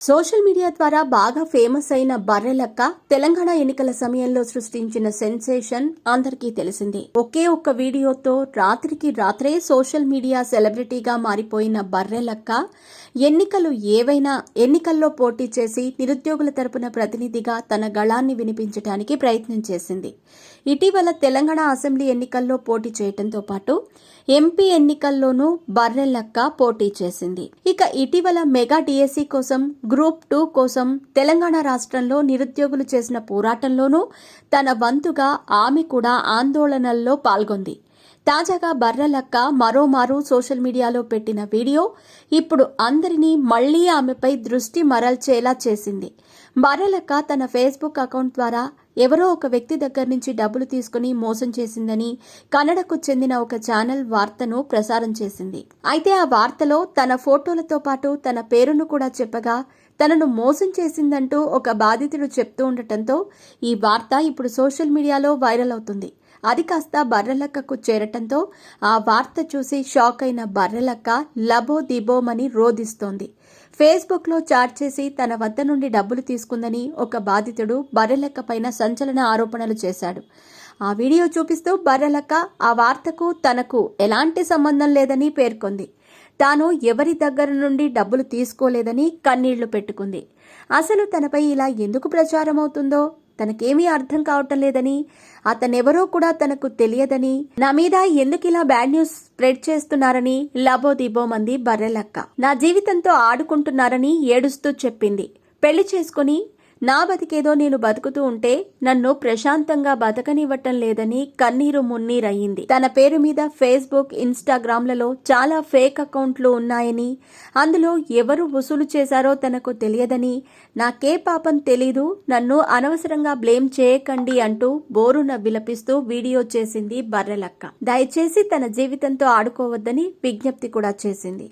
Social media ద్వారా బాగా famous అయిన బర్రెలక్క తెలంగాణ ఎన్నికల సమయంలో సృష్టించిన సెన్సేషన్ అందరికీ తెలిసిందే. ఒకే ఒక్క వీడియోతో రాత్రికి రాత్రే సోషల్ మీడియా సెలబ్రిటీగా మారిపోయిన బర్రెలక్క ఎన్నికలు ఏవైనా ఎన్నికల్లో పోటీ చేసి నిరుద్యోగుల తరపున ప్రతినిధిగా తన గళాన్ని వినిపించడానికి ప్రయత్నం చేసింది. ఇటీవల తెలంగాణ అసెంబ్లీ ఎన్నికల్లో పోటీ చేయడంతో పాటు ఎంపీ ఎన్నికల్లోనూ బర్రెలక్క పోటీ చేసింది. ఇక ఇటీవల మెగా డిఎస్సి కోసం గ్రూప్ 2 కోసం తెలంగాణ రాష్ట్రంలో నిరుద్యోగులు చేసిన పోరాటంలోనూ తన వంతుగా ఆమె కూడా ఆందోళనల్లో పాల్గొంది. తాజాగా బర్రెలక్క మరోమారు సోషల్ మీడియాలో పెట్టిన వీడియో ఇప్పుడు అందరినీ మళ్లీ ఆమెపై దృష్టి మరల్చేలా చేసింది. బర్రెలక్క తన ఫేస్బుక్ అకౌంట్ ద్వారా ఎవరో ఒక వ్యక్తి దగ్గర నుంచి డబ్బులు తీసుకుని మోసం చేసిందని కన్నడకు చెందిన ఒక ఛానల్ వార్తను ప్రసారం చేసింది. అయితే ఆ వార్తలో తన ఫోటోలతో పాటు తన పేరును కూడా చెప్పగా తనను మోసం చేసిందంటూ ఒక బాధితుడు చెప్తూ ఉండటంతో ఈ వార్త ఇప్పుడు సోషల్ మీడియాలో వైరల్ అవుతుంది. అది కాస్త బర్రెలక్కకు చేరటంతో ఆ వార్త చూసి షాక్ అయిన బర్రెలక్క లబో దిబోమని రోదిస్తోంది. ఫేస్బుక్లో చాట్ చేసి తన వద్ద నుండి డబ్బులు తీసుకుందని ఒక బాధితుడు బర్రెలక్క పైన సంచలన ఆరోపణలు చేశాడు. ఆ వీడియో చూపిస్తూ బర్రెలక్క ఆ వార్తకు తనకు ఎలాంటి సంబంధం లేదని పేర్కొంది. తాను ఎవరి దగ్గర నుండి డబ్బులు తీసుకోలేదని కన్నీళ్లు పెట్టుకుంది. అసలు తనపై ఇలా ఎందుకు ప్రచారం అవుతుందో తనకేమీ అర్థం కావటం లేదని, అతనెవరో కూడా తనకు తెలియదని, నా మీద ఎందుకిలా బ్యాడ్ న్యూస్ స్ప్రెడ్ చేస్తున్నారని లబోదిబోమంది బర్రెలక్క. నా జీవితంతో ఆడుకుంటున్నారని ఏడుస్తూ చెప్పింది. పెళ్లి చేసుకుని నా బతికేదో నేను బతుకుతూ ఉంటే నన్ను ప్రశాంతంగా బతకనివ్వటం లేదని కన్నీరు మున్నీరయ్యింది. తన పేరు మీద ఫేస్బుక్, ఇన్స్టాగ్రామ్లలో చాలా ఫేక్ అకౌంట్లు ఉన్నాయని, అందులో ఎవరు వసూలు చేశారో తనకు తెలియదని, నాకే పాపం తెలీదు, నన్ను అనవసరంగా బ్లేమ్ చేయకండి అంటూ బోరున విలపిస్తూ వీడియో చేసింది బర్రెలక్క. దయచేసి తన జీవితంతో ఆడుకోవద్దని విజ్ఞప్తి కూడా చేసింది.